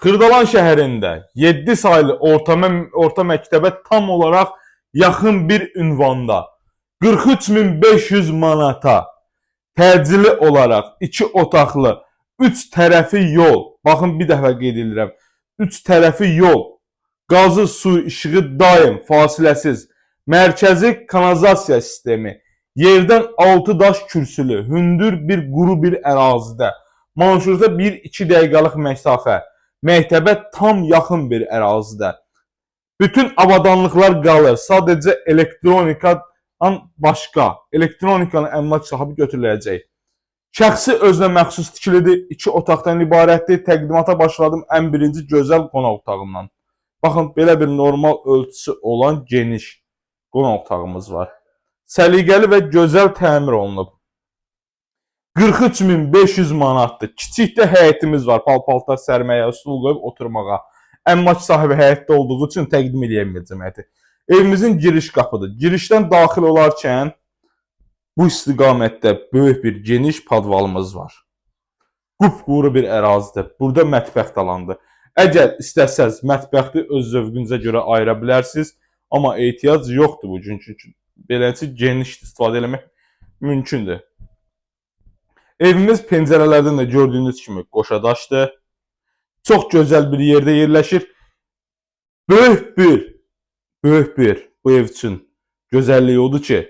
Xırdalan şəhərində 7 saylı orta məktəbə tam olaraq yaxın bir ünvanda 43.500 manata təcili olaraq 2 otaqlı, 3 tərəfi yol, baxın bir dəfə qeyd edirəm, 3 tərəfi yol, qazı, su, işığı daim, fasiləsiz, mərkəzi kanalizasiya sistemi, yerdən 6 daş kürsülü, hündür bir quru bir ərazidə, marşruta 1-2 dəqiqəlik məsafə, məktəbə tam yaxın bir ərazidə. Bütün avadanlıqlar qalır. Sadəcə elektronikadan başqa, elektronikanın əmlak sahibi götürüləcək. Şəxsi özünə məxsus tikilidir. 2 otaqdan ibarətdir. Təqdimata başladım ən birinci gözəl qonaq otağından. Baxın, belə bir normal ölçüsü olan geniş qonaq otağımız var. Səliqəli və gözəl təmir olunub. 43.500 manatdır. Kiçikdə həyətimiz var. Pal-paltar sərməyə, stul qoyub oturmağa. Əmlak sahibi həyətdə olduğu üçün təqdim edəməyəcəm həyəti. Evimizin giriş qapıdır. Girişdən daxil olarkən bu istiqamətdə böyük bir geniş padvalımız var. Qupquru bir ərazidir. Burada mətbəx talandır. Əgər istəsəz mətbəxi öz zövqünüzə görə ayıra bilərsiniz. Amma ehtiyac yoxdur bu gün. Çünki beləncə geniş istifadə etmək mümkündür. Evimiz pəncərələrdən də gördüyünüz kimi qoşadaşdır. Çox gözəl bir yerdə yerləşir. Böyük bir bu ev üçün gözəlliyi odur ki,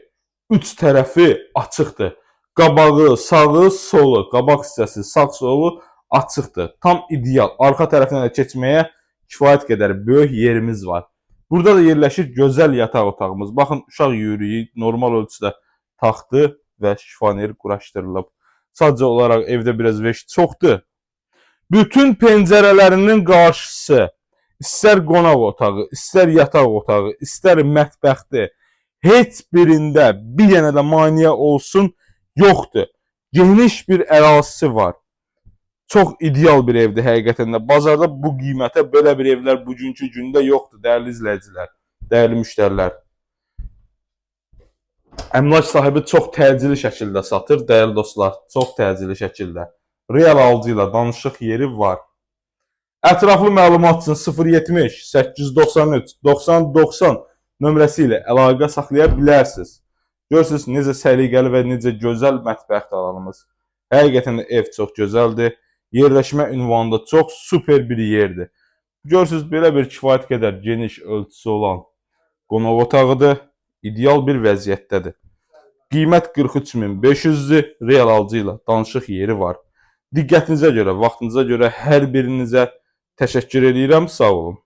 3 tərəfi açıqdır. Qabağı, sağı, solu, qabaq hissəsi, sağ, solu açıqdır. Tam ideal. Arxa tərəfindən də keçməyə kifayət qədər böyük yerimiz var. Burada da yerləşir gözəl yataq otağımız. Baxın, uşaq yürüyü normal ölçüdə taxtı və şifonyer quraşdırılıb. Sadəcə olaraq evdə biraz veş çoxdur. Bütün pəncərələrinin qarşısı, istər qonaq otağı, istər yataq otağı, istər mətbəxdir, heç birində bir dənə də maneə olsun yoxdur. Geniş bir ərazisi var. Çox ideal bir evdir həqiqətən də. Bazarda bu qiymətə belə bir evlər bugünkü gündə yoxdur, dəyərli izləyicilər, dəyərli müştərilər. Əmlak sahibi çox təcili şəkildə satır, dəyərli dostlar, çox təcili şəkildə. Real alıcı ilə danışıq yeri var. Ətraflı məlumat üçün 070 893 90 90 nömrəsi ilə əlaqə saxlaya bilərsiniz. Görürsünüz necə səliqəli və necə gözəl mətbəx alanımız. Həqiqətən də ev çox gözəldir. Yerləşmə ünvanında çox super bir yerdir. Görürsünüz belə bir kifayət qədər geniş ölçüsü olan qonaq otağıdır. İdeal bir vəziyyətdədir. Qiymət 43.500-dür. Real alıcı ilə danışıq yeri var. Diqqətinizə görə, vaxtınıza görə hər birinizə təşəkkür edirəm. Sağ olun.